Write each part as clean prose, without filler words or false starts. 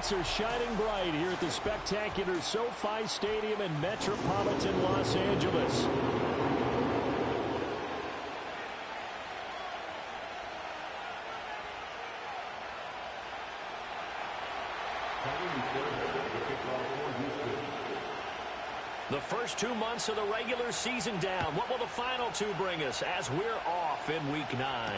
lights are shining bright here at the spectacular SoFi Stadium in metropolitan Los Angeles. The first 2 months of the regular season down. What will the final two bring us as we're off in Week 9?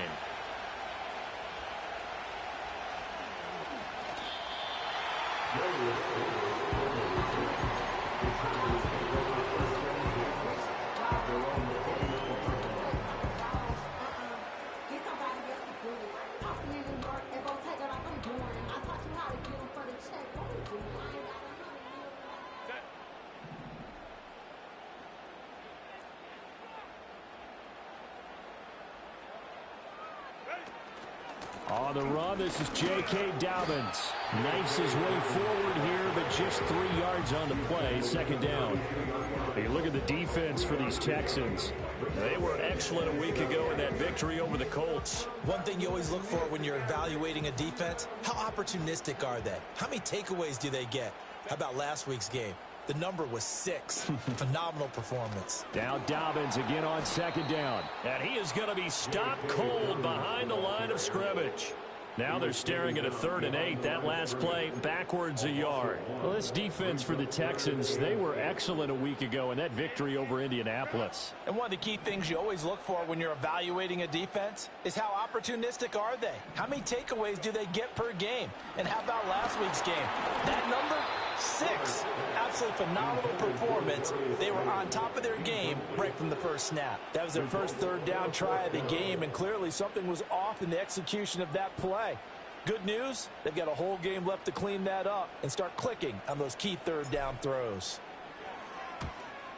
On the run, this is J.K. Dobbins. Knifes his way forward here, but just 3 yards on the play. Second down. Hey, look at the defense for these Texans. They were excellent a week ago in that victory over the Colts. One thing you always look for when you're evaluating a defense, how opportunistic are they? How many takeaways do they get? How about last week's game? The number was 6. Phenomenal performance. Now Dobbins again on second down. And he is going to be stopped cold behind the line of scrimmage. Now they're staring at a 3rd and 8. That last play backwards a yard. Well, this defense for the Texans, they were excellent a week ago in that victory over Indianapolis. And one of the key things you always look for when you're evaluating a defense is how opportunistic are they? How many takeaways do they get per game? And how about last week's game? That number, 6. Absolutely phenomenal performance. They were on top of their game right from the first snap. That was their first 3rd down try of the game, and clearly something was off in the execution of that play. Good news, they've got a whole game left to clean that up and start clicking on those key 3rd down throws.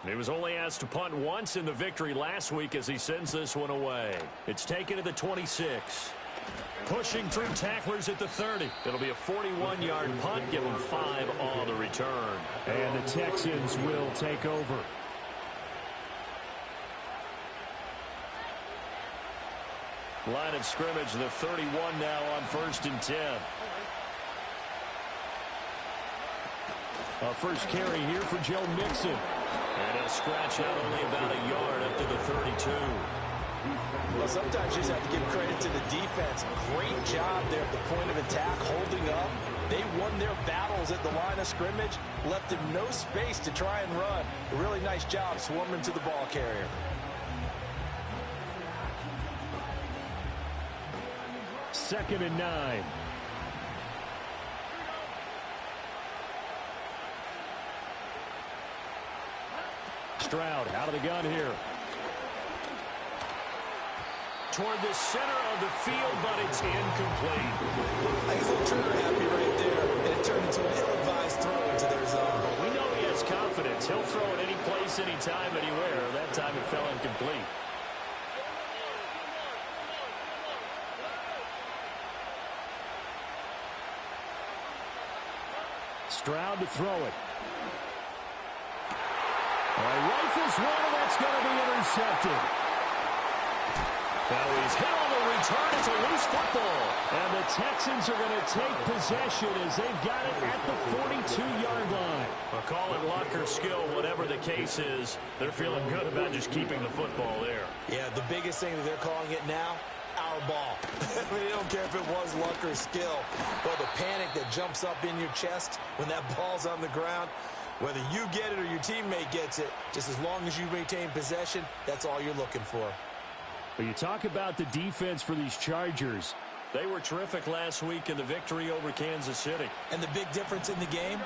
He was only asked to punt once in the victory last week as he sends this one away. It's taken to the 26. Pushing through tacklers at the 30. It'll be a 41-yard punt. Give them 5 on the return. And the Texans will take over. Line of scrimmage, the 31 now on 1st and 10. Our first carry here for Joe Mixon. And he'll scratch out only about a yard up to the 32. Well, sometimes you just have to give credit to the defense. Great job there at the point of attack, holding up. They won their battles at the line of scrimmage, left him no space to try and run. A really nice job swarming to the ball carrier. Second and 9. Stroud out of the gun here. Toward the center of the field, but it's incomplete. I guess a little trigger happy right there, and it turned into an ill-advised throw into their zone. We know he has confidence. He'll throw it any place, anytime, anywhere. That time it fell incomplete. Stroud to throw it. Rifles one, and that's going to be intercepted. Now he's hit on the return. It's a loose football. And the Texans are going to take possession as they've got it at the 42-yard line. Well, call it luck or skill, whatever the case is. They're feeling good about just keeping the football there. Yeah, the biggest thing that they're calling it now, our ball. I mean, they don't care if it was luck or skill. But the panic that jumps up in your chest when that ball's on the ground, whether you get it or your teammate gets it, just as long as you maintain possession, that's all you're looking for. But you talk about the defense for these Chargers. They were terrific last week in the victory over Kansas City. And the big difference in the game,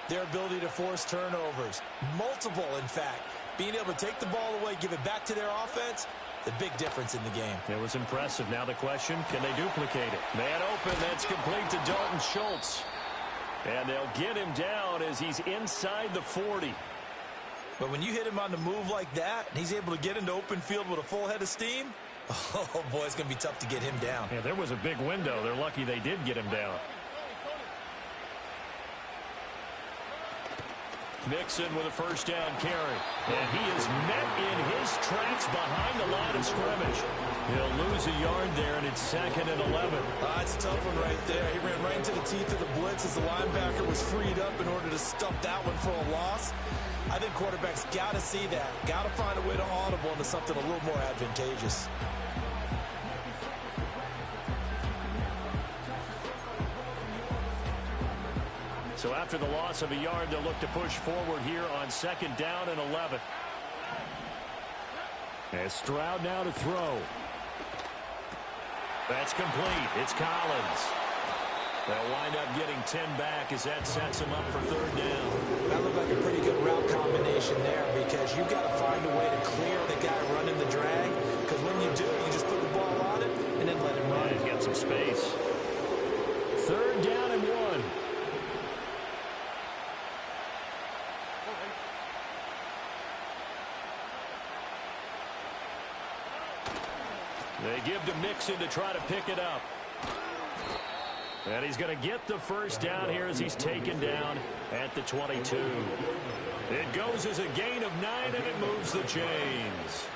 their ability to force turnovers. Multiple, in fact. Being able to take the ball away, give it back to their offense, the big difference in the game. It was impressive. Now the question, can they duplicate it? Man open, that's complete to Dalton Schultz. And they'll get him down as he's inside the 40. But when you hit him on the move like that, and he's able to get into open field with a full head of steam, oh, boy, it's going to be tough to get him down. Yeah, there was a big window. They're lucky they did get him down. Mixon with a first down carry. And he is met in his tracks behind the line of scrimmage. He'll lose a yard there, and it's 2nd and 11. It's a tough one right there. He ran right into the teeth of the blitz as the linebacker was freed up in order to stuff that one for a loss. I think quarterbacks got to see that. Got to find a way to audible into something a little more advantageous. So after the loss of a yard, they'll look to push forward here on 2nd down and 11. And Stroud now to throw. That's complete. It's Collins. They'll wind up getting 10 back as that sets him up for 3rd down. That looked like a pretty good route combination there because you've got to find a way to clear the guy running the drag. Because when you do, you just put the ball on it and then let him run. He's got some space. 3rd down and 1. They give to Mixon to try to pick it up. And he's going to get the first down here as he's taken down at the 22. It goes as a gain of 9, and it moves the chains.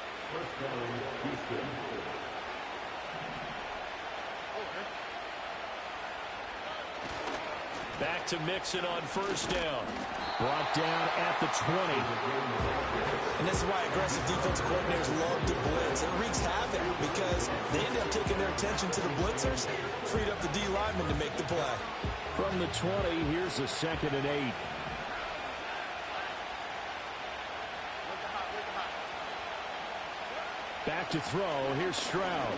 Back to Mixon on first down. Brought down at the 20. And this is why aggressive defensive coordinators love to blitz. It wreaks havoc because they end up taking their attention to the blitzers, freed up the D lineman to make the play. From the 20, here's a 2nd and 8. Back to throw. Here's Stroud.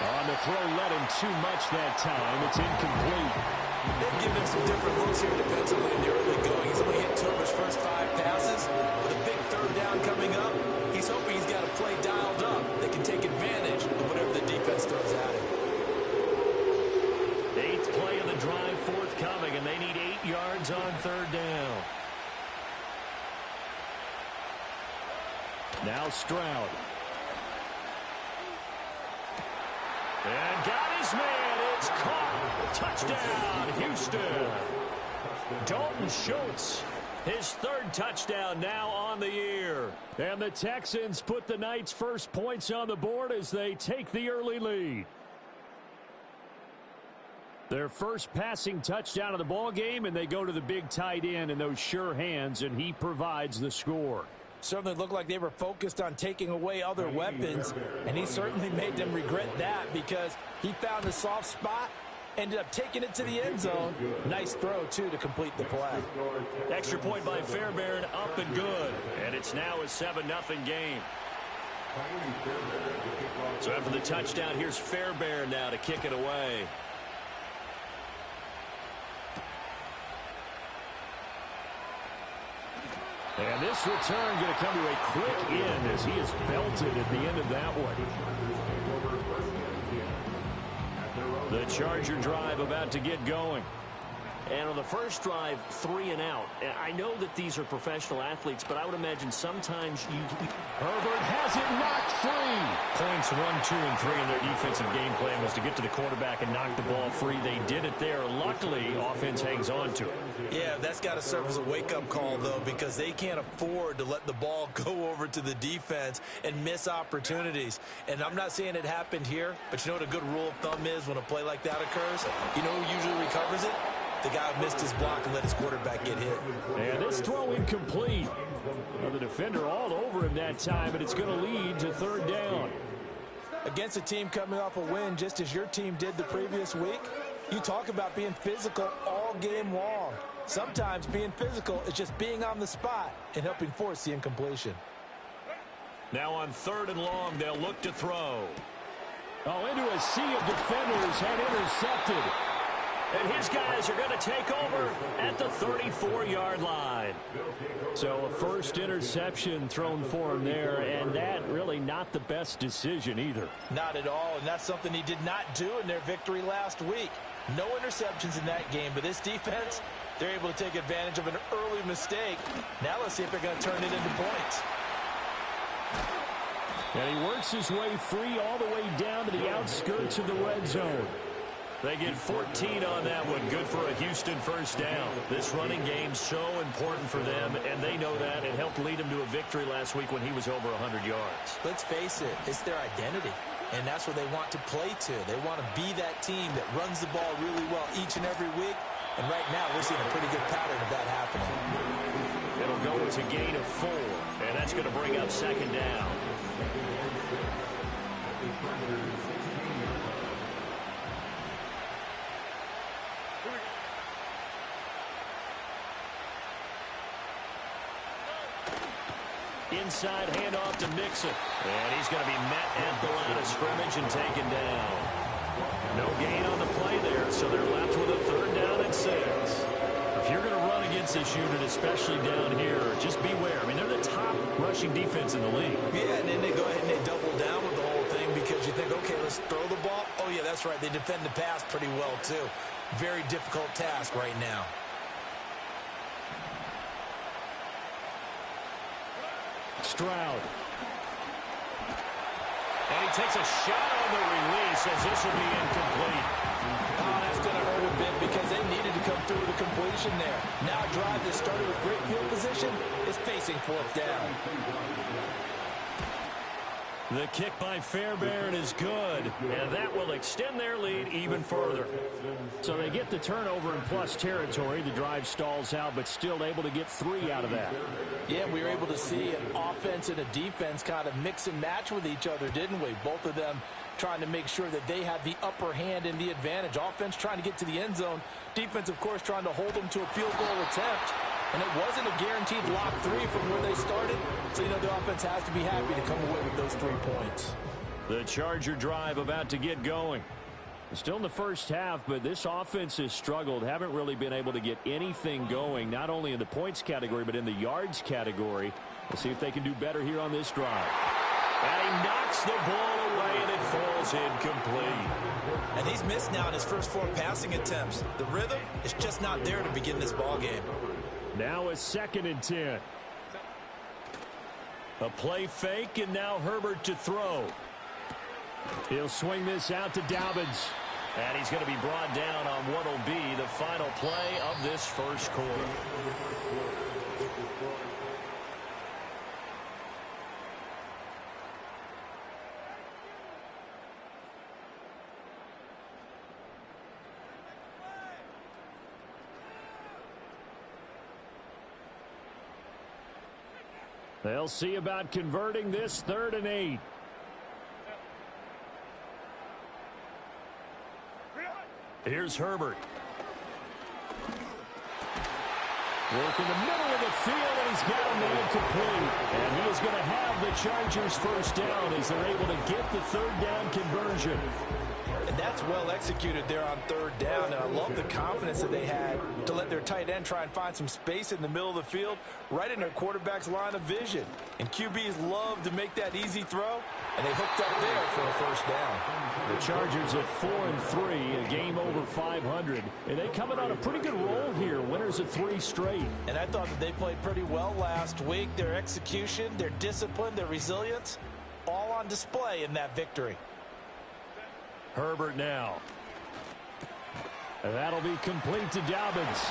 On the throw, led him too much that time. It's incomplete. They've given him some different looks here defensively in the early going. He's only hit 2 of his first 5 passes. With a big 3rd down coming up, he's hoping he's got a play dialed up that can take advantage of whatever the defense throws at him. 8th play of the drive forthcoming, and they need 8 yards on 3rd down. Now Stroud. And got his man. It's caught. Touchdown, Houston. Dalton Schultz, his 3rd touchdown now on the year. And the Texans put the Knights' first points on the board as they take the early lead. Their first passing touchdown of the ball game, and they go to the big tight end in those sure hands, and he provides the score. Certainly looked like they were focused on taking away other weapons, and he certainly made them regret that because he found the soft spot, ended up taking it to the end zone. Nice throw, too, to complete the play. Extra point by Fairbairn, up and good. And it's now a 7-0 game. So after the touchdown, here's Fairbairn now to kick it away. And this return going to come to a quick end as he is belted at the end of that one. The Charger drive about to get going. And on the first drive, 3 and out. I know that these are professional athletes, but I would imagine sometimes Herbert has it knocked free. Points 1, 2, and 3 in their defensive game plan was to get to the quarterback and knock the ball free. They did it there. Luckily, offense hangs on to it. Yeah, that's got to serve as a wake-up call, though, because they can't afford to let the ball go over to the defense and miss opportunities. And I'm not saying it happened here, but you know what a good rule of thumb is when a play like that occurs? You know who usually recovers it? The guy who missed his block and let his quarterback get hit. And this throw incomplete. Well, the defender all over him that time, and it's going to lead to 3rd down. Against a team coming off a win just as your team did the previous week, you talk about being physical all game long. Sometimes being physical is just being on the spot and helping force the incompletion. Now on 3rd and long, they'll look to throw. Oh, into a sea of defenders and intercepted. And his guys are going to take over at the 34-yard line. So a first interception thrown for him there, and that really not the best decision either. Not at all, and that's something he did not do in their victory last week. No interceptions in that game, but this defense, they're able to take advantage of an early mistake. Now let's see if they're going to turn it into points. And he works his way free all the way down to the outskirts of the red zone. They get 14 on that one. Good for a Houston first down. This running game's so important for them, and they know that. It helped lead them to a victory last week when he was over 100 yards. Let's face it, it's their identity, and that's what they want to play to. They want to be that team that runs the ball really well each and every week, and right now we're seeing a pretty good pattern of that happening. It'll go as a gain of 4, and that's going to bring up second down. Inside handoff to Mixon. And he's going to be met at the line of scrimmage and taken down. No gain on the play there, so they're left with a 3rd down and 6. If you're going to run against this unit, especially down here, just beware. I mean, they're the top rushing defense in the league. Yeah, and then they go ahead and they double down with the whole thing because you think, okay, let's throw the ball. Oh, yeah, that's right. They defend the pass pretty well, too. Very difficult task right now. Stroud. And he takes a shot on the release as this will be incomplete. Oh, that's going to hurt a bit because they needed to come through with a completion there. Now a drive that started with great field position is facing 4th down. The kick by Fairbairn is good, and that will extend their lead even further. So they get the turnover in plus territory. The drive stalls out, but still able to get 3 out of that. Yeah, we were able to see an offense and a defense kind of mix and match with each other, didn't we? Both of them trying to make sure that they had the upper hand and the advantage. Offense trying to get to the end zone. Defense, of course, trying to hold them to a field goal attempt. And it wasn't a guaranteed lock 3 from where they started. So, you know, the offense has to be happy to come away with those 3 points. The Charger drive about to get going. Still in the first half, but this offense has struggled. Haven't really been able to get anything going, not only in the points category, but in the yards category. We'll see if they can do better here on this drive. And he knocks the ball away, and it falls incomplete. And he's missed now in his first 4 passing attempts. The rhythm is just not there to begin this ball game. Now a 2nd and 10. A play fake, and now Herbert to throw. He'll swing this out to Dobbins. And he's going to be brought down on what will be the final play of this first quarter. They'll see about converting this 3rd and 8. Here's Herbert. Work in the middle of the field, and he's got a man complete. And he is going to have the Chargers first down as they're able to get the 3rd down conversion. And that's well executed there on 3rd down. And I love the confidence that they had to let their tight end try and find some space in the middle of the field, right in their quarterback's line of vision. And QBs love to make that easy throw, and they hooked up there for a first down. The Chargers at 4-3, a game over 500. And they coming on a pretty good roll here, winners of 3 straight. And I thought that they played pretty well last week. Their execution, their discipline, their resilience, all on display in that victory. Herbert now. And that'll be complete to Dobbins.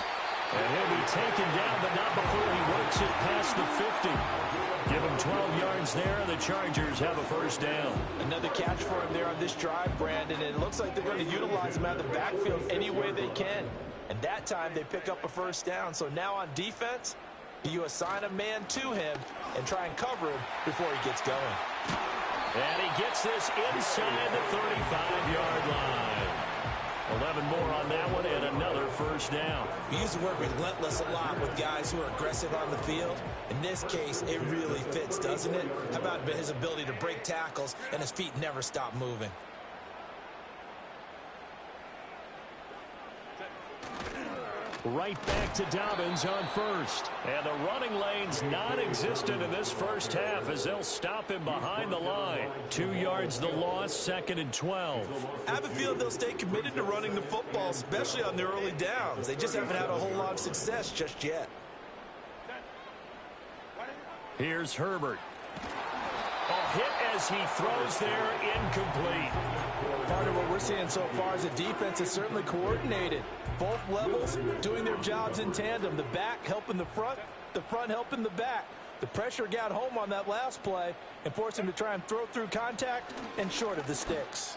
And he'll be taken down, but not before he works it past the 50. Give him 12 yards there, and the Chargers have a first down. Another catch for him there on this drive, Brandon, and it looks like they're going to utilize him out of the backfield any way they can. And that time they pick up a first down. So now on defense, you assign a man to him and try and cover him before he gets going. And he gets this inside the 35-yard line. 11 more on that one and another first down. We use the word relentless a lot with guys who are aggressive on the field. In this case, it really fits, doesn't it? How about his ability to break tackles and his feet never stop moving? Right back to Dobbins on first. And the running lane's non-existent in this first half as they'll stop him behind the line. 2 yards the loss, 2nd and 12. I have a feeling they'll stay committed to running the football, especially on their early downs. They just haven't had a whole lot of success just yet. Here's Herbert. A hit as he throws there, incomplete. Part of what we're seeing so far is the defense is certainly coordinated. Both levels doing their jobs in tandem. The back helping the front helping the back. The pressure got home on that last play and forced him to try and throw through contact and short of the sticks.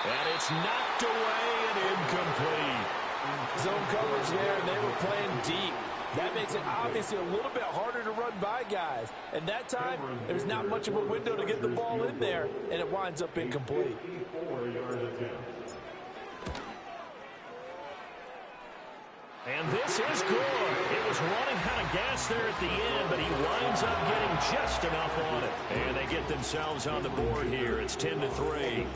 And it's knocked away and incomplete. Zone coverage there, and they were playing deep. That makes it obviously a little bit harder to run by guys. And that time, there's not much of a window to get the ball in there, and it winds up incomplete. And this is good. It was running out of gas there at the end, but he winds up getting just enough on it. And they get themselves on the board here. It's 10-3.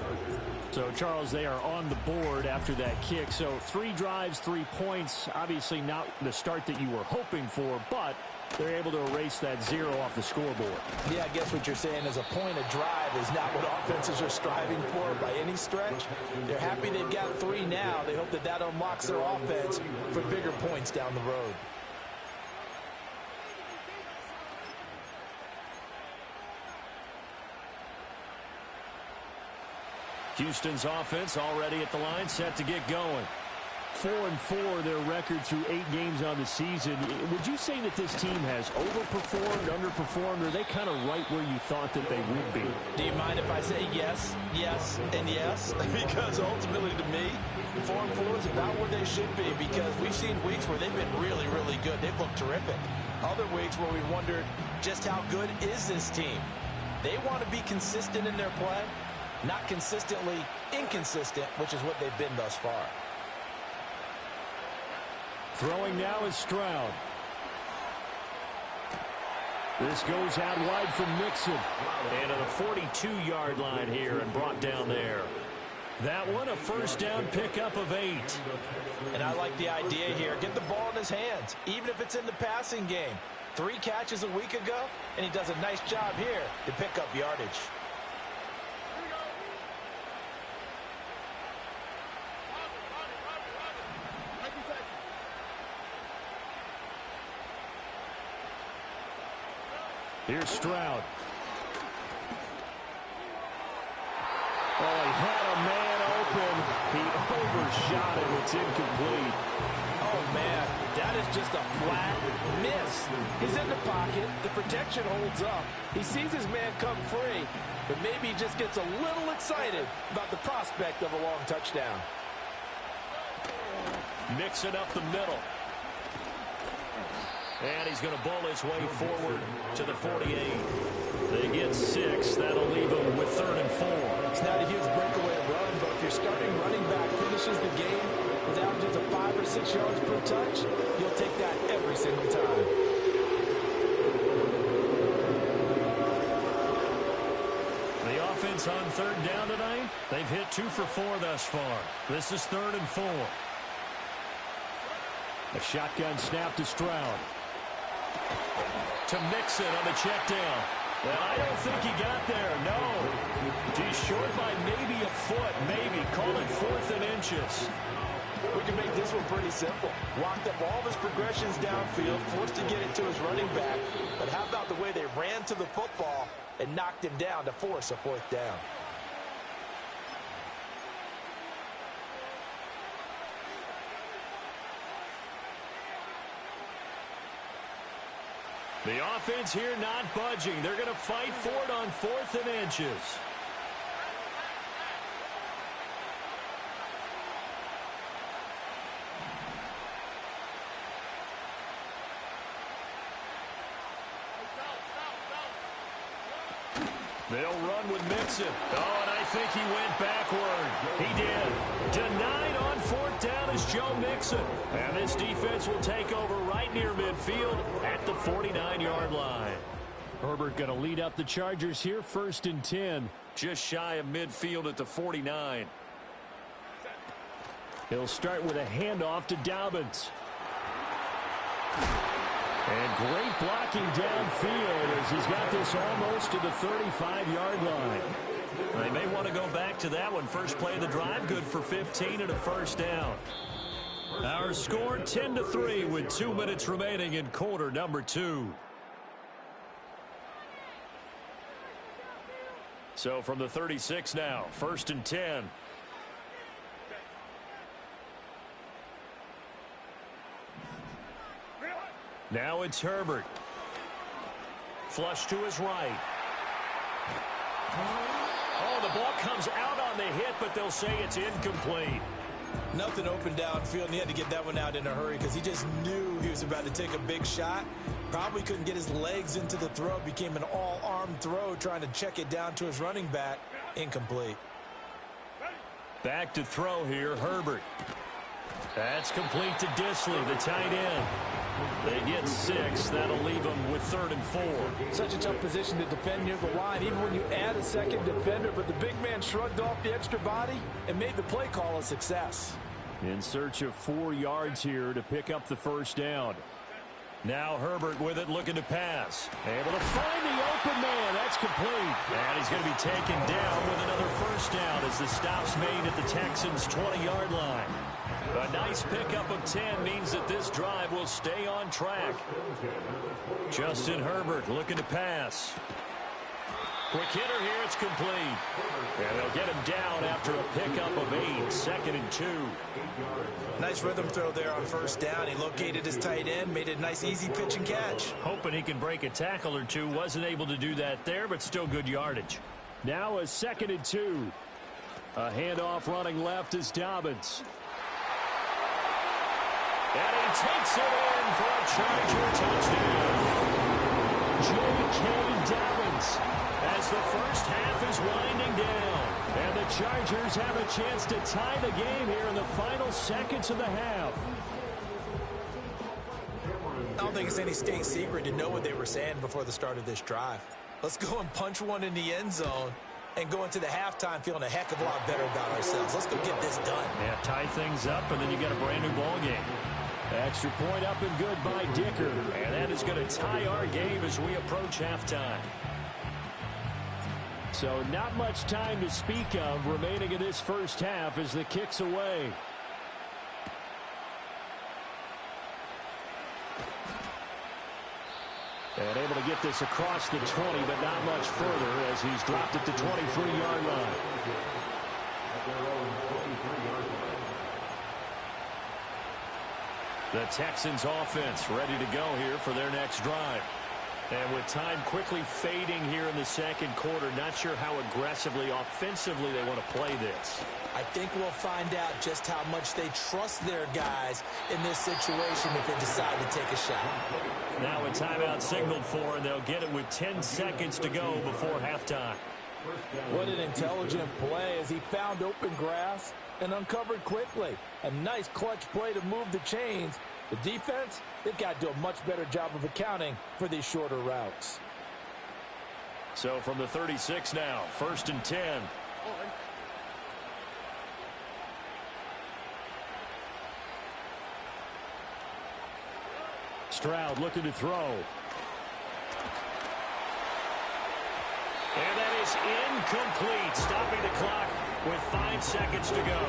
So, Charles, they are on the board after that kick. So 3 drives, 3 points. Obviously not the start that you were hoping for, but they're able to erase that 0 off the scoreboard. Yeah, I guess what you're saying is a point of drive is not what offenses are striving for by any stretch. They're happy they've got 3 now. They hope that that unlocks their offense for bigger points down the road. Houston's offense already at the line, set to get going. 4-4, their record through 8 games on the season. Would you say that this team has overperformed, underperformed, or are they kind of right where you thought that they would be? Do you mind if I say yes, yes, and yes? Because ultimately to me, 4-4 is about where they should be, because we've seen weeks where they've been really, really good. They've looked terrific. Other weeks where we've wondered just how good is this team. They want to be consistent in their play, not consistently inconsistent, which is what they've been thus far. Throwing now is Stroud. This goes out wide from Mixon. And to the 42-yard line here and brought down there. That one a first down pickup of 8. And I like the idea here. Get the ball in his hands, even if it's in the passing game. 3 catches a week ago, and he does a nice job here to pick up yardage. Here's Stroud. Oh, he had a man open. He overshot it. It's incomplete. Oh, man, that is just a flat miss. He's in the pocket. The protection holds up. He sees his man come free, but maybe he just gets a little excited about the prospect of a long touchdown. Mix it up the middle. And he's going to bowl his way forward to the 48. They get 6. That'll leave them with 3rd and 4. It's not a huge breakaway run, but if your starting running back finishes the game with averages of 5 or 6 yards per touch, you'll take that every single time. The offense on 3rd down tonight, they've hit 2 for 4 thus far. This is 3rd and 4. A shotgun snap to Stroud. To Mixon on the check down. And I don't think he got there, no. He's short by maybe a foot, maybe. Call it 4th and inches. We can make this one pretty simple. Locked up all of his progressions downfield, forced to get it to his running back. But how about the way they ran to the football and knocked him down to force a 4th down? The offense here not budging. They're going to fight for it on 4th and inches. They'll run with Mixon. Oh, and I think he went backward. He did. Denied on 4th down is Joe Mixon. And this defense will take over right near midfield at the 49-yard line. Herbert going to lead up the Chargers here, 1st and 10. Just shy of midfield at the 49. He'll start with a handoff to Dobbins. And great blocking downfield as he's got this almost to the 35-yard line. They may want to go back to that one. First play of the drive, good for 15 and a first down. Our score 10-3 with 2 minutes remaining in quarter number 2. So from the 36 now, 1st and 10. Now it's Herbert. Flush to his right. Oh, the ball comes out on the hit, but they'll say it's incomplete. Nothing open downfield, and he had to get that one out in a hurry because he just knew he was about to take a big shot. Probably couldn't get his legs into the throw. Became an all-arm throw trying to check it down to his running back. Incomplete. Back to throw here, Herbert. That's complete to Disley, the tight end. They get 6. That'll leave them with 3rd and 4. Such a tough position to defend near the line, even when you add a second defender. But the big man shrugged off the extra body and made the play call a success. In search of 4 yards here to pick up the first down. Now Herbert with it, looking to pass. Able to find the open man. That's complete. And he's going to be taken down with another first down as the stop's made at the Texans' 20-yard line. A nice pickup of 10 means that this drive will stay on track. Justin Herbert looking to pass. Quick hitter here, it's complete. And they'll get him down after a pickup of 8, 2nd and 2. Nice rhythm throw there on first down. He located his tight end, made it a nice easy pitch and catch. Hoping he can break a tackle or two. Wasn't able to do that there, but still good yardage. Now a 2nd and 2. A handoff running left is Dobbins. And he takes it in for a Charger touchdown. J.K. Dobbins as the first half is winding down. And the Chargers have a chance to tie the game here in the final seconds of the half. I don't think it's any state secret to know what they were saying before the start of this drive. Let's go and punch one in the end zone and go into the halftime feeling a heck of a lot better about ourselves. Let's go get this done. Yeah, tie things up, and then you got a brand new ball game. Extra point up and good by Dicker. And that is going to tie our game as we approach halftime. So not much time to speak of remaining in this first half as the kick's away. And able to get this across the 20, but not much further as he's dropped it to 23-yard line. The Texans offense ready to go here for their next drive. And with time quickly fading here in the second quarter, not sure how aggressively, offensively they want to play this. I think we'll find out just how much they trust their guys in this situation if they decide to take a shot. Now a timeout signaled for, and they'll get it with 10 seconds to go before halftime. What an intelligent play as he found open grass and uncovered quickly. A nice clutch play to move the chains. The defense, they've got to do a much better job of accounting for these shorter routes. So from the 36 now, 1st and 10. Stroud looking to throw. And that is incomplete, stopping the clock with 5 seconds to go.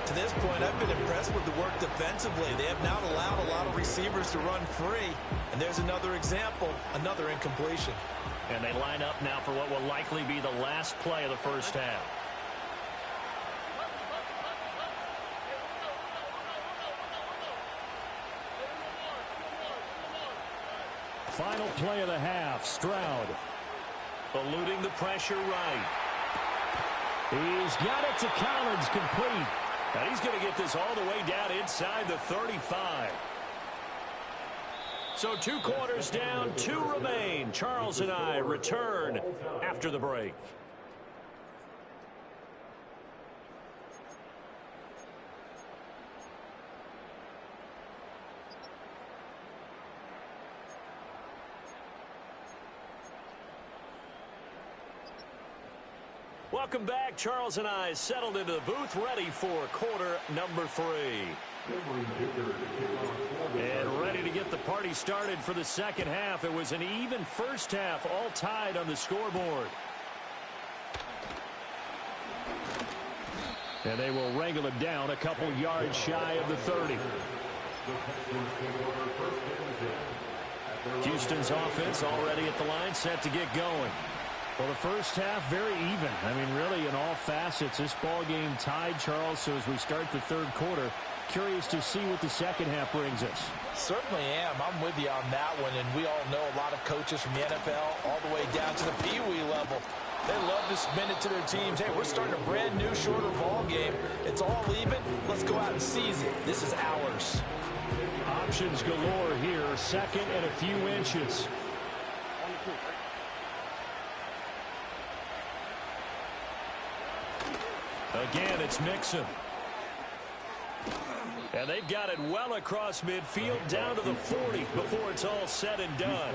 To this point, I've been impressed with the work defensively. They have now allowed a lot of receivers to run free. And there's another example, another incompletion. And they line up now for what will likely be the last play of the first half. Final play of the half, Stroud. Eluding the pressure right. He's got it to Collins, complete. And he's going to get this all the way down inside the 35. So 2 quarters down, 2 remain. Charles and I return after the break. Welcome back. Charles and I settled into the booth, ready for quarter number 3. And ready to get the party started for the second half. It was an even first half, all tied on the scoreboard. And they will wrangle him down a couple yards shy of the 30. Houston's offense already at the line, set to get going. Well, the first half, very even. I mean, really, in all facets, this ball game tied, Charles. So as we start the third quarter, curious to see what the second half brings us. Certainly am. I'm with you on that one. And we all know a lot of coaches from the NFL all the way down to the Pee-wee level. They love to spin it to their teams. Hey, we're starting a brand new, shorter ball game. It's all even. Let's go out and seize it. This is ours. Options galore here. Second and a few inches. Again, it's Mixon. And they've got it well across midfield down to the 40 before it's all said and done.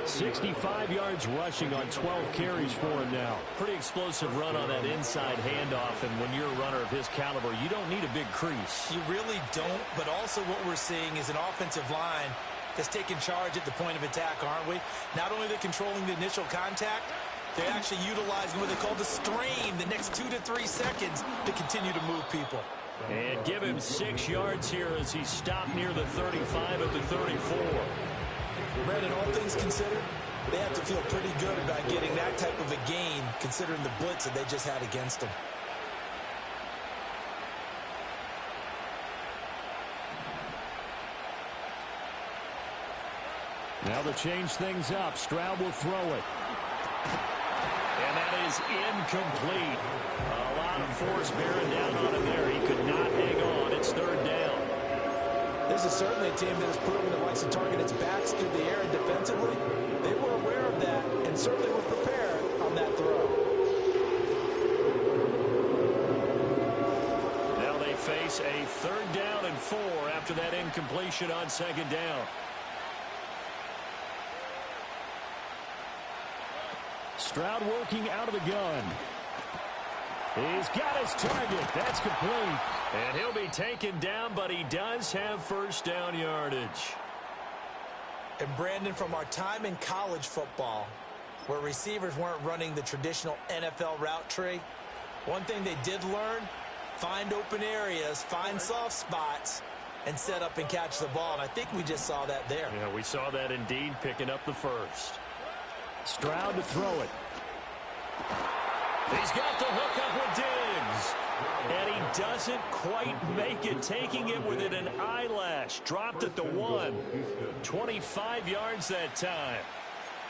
65 yards rushing on 12 carries for him now. Pretty explosive run on that inside handoff, and when you're a runner of his caliber, you don't need a big crease. You really don't, but also what we're seeing is an offensive line that's taking charge at the point of attack, aren't we? Not only are they controlling the initial contact, they're actually utilizing what they call the strain the next 2 to 3 seconds to continue to move people. And give him 6 yards here as he stopped near the 35 at the 34. Brandon, all things considered, they have to feel pretty good about getting that type of a gain considering the blitz that they just had against them. Now to change things up, Stroud will throw it. And that is incomplete. A lot of force bearing down on him there. He could not hang on. It's third down. This is certainly a team that has proven it likes to target its backs through the air and defensively. They were aware of that and certainly were prepared on that throw. Now they face a third down and 4 after that incompletion on second down. Stroud working out of the gun. He's got his target. That's complete. And he'll be taken down, but he does have first down yardage. And Brandon, from our time in college football, where receivers weren't running the traditional NFL route tree, one thing they did learn, find open areas, find soft spots, and set up and catch the ball. And I think we just saw that there. Yeah, we saw that indeed, picking up the first. Stroud to throw it. He's got the hook up with Diggs. And he doesn't quite make it, taking it within an eyelash. Dropped at the 1. 25 yards that time.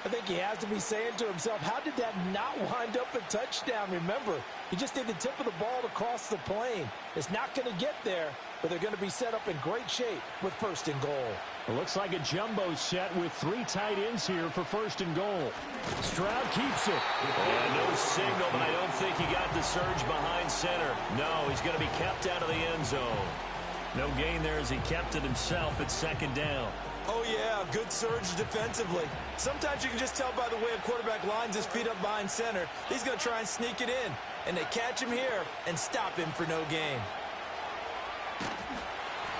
I think he has to be saying to himself, how did that not wind up a touchdown? Remember, he just did the tip of the ball to cross the plane. It's not going to get there, but they're going to be set up in great shape with first and goal. It looks like a jumbo set with 3 tight ends here for first and goal. Stroud keeps it. And no signal, but I don't think he got the surge behind center. No, he's going to be kept out of the end zone. No gain there as he kept it himself at second down. Oh, yeah, good surge defensively. Sometimes you can just tell by the way a quarterback lines his feet up behind center. He's going to try and sneak it in. And they catch him here and stop him for no gain.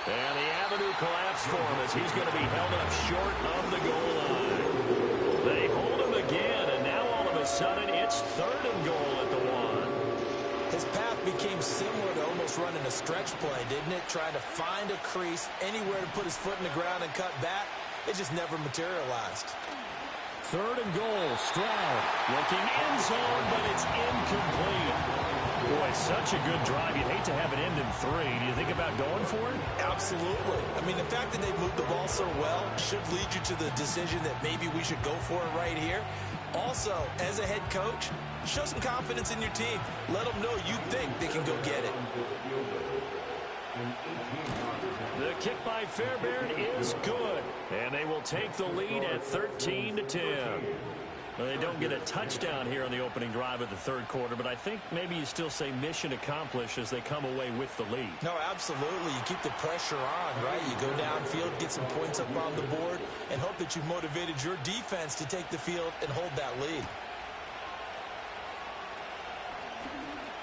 And the avenue collapsed for him as he's going to be held up short of the goal line. They hold him again, and now all of a sudden it's third and goal at the 1. His path became similar to almost running a stretch play, didn't it? Trying to find a crease, anywhere to put his foot in the ground and cut back. It just never materialized. Third and goal, Stroud looking end zone, but it's incomplete. Boy, such a good drive. You'd hate to have it end in 3. Do you think about going for it? Absolutely. I mean, the fact that they've moved the ball so well should lead you to the decision that maybe we should go for it right here. Also, as a head coach, show some confidence in your team. Let them know you think they can go get it. The kick by Fairbairn is good. And they will take the lead at 13-10. Well, they don't get a touchdown here on the opening drive of the third quarter, but I think maybe you still say mission accomplished as they come away with the lead. No, absolutely. You keep the pressure on, right? You go downfield, get some points up on the board, and hope that you've motivated your defense to take the field and hold that lead.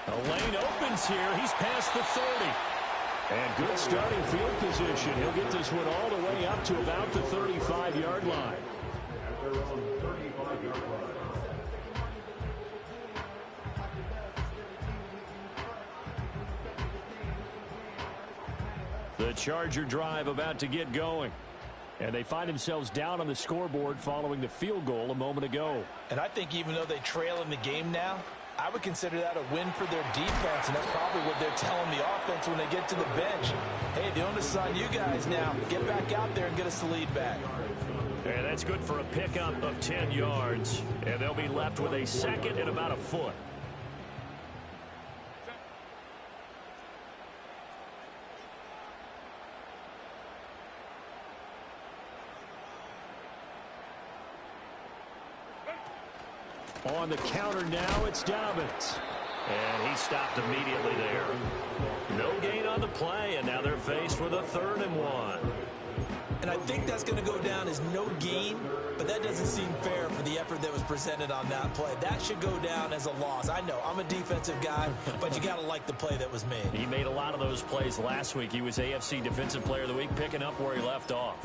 A lane opens here. He's past the 30. And good starting field position. He'll get this one all the way up to about the 35-yard line. The Charger drive about to get going. And they find themselves down on the scoreboard following the field goal a moment ago. And I think even though they trail in the game now, I would consider that a win for their defense, and that's probably what they're telling the offense when they get to the bench. Hey, the onus is on you guys now. Get back out there and get us the lead back. And that's good for a pickup of 10 yards. And they'll be left with a second and about a foot. On the counter now, it's Dobbins. And he stopped immediately there. No gain on the play, and now they're faced with a 3rd and 1. And I think that's going to go down as no gain, but that doesn't seem fair for the effort that was presented on that play. That should go down as a loss. I know, I'm a defensive guy, but you got to like the play that was made. He made a lot of those plays last week. He was AFC Defensive Player of the Week, picking up where he left off.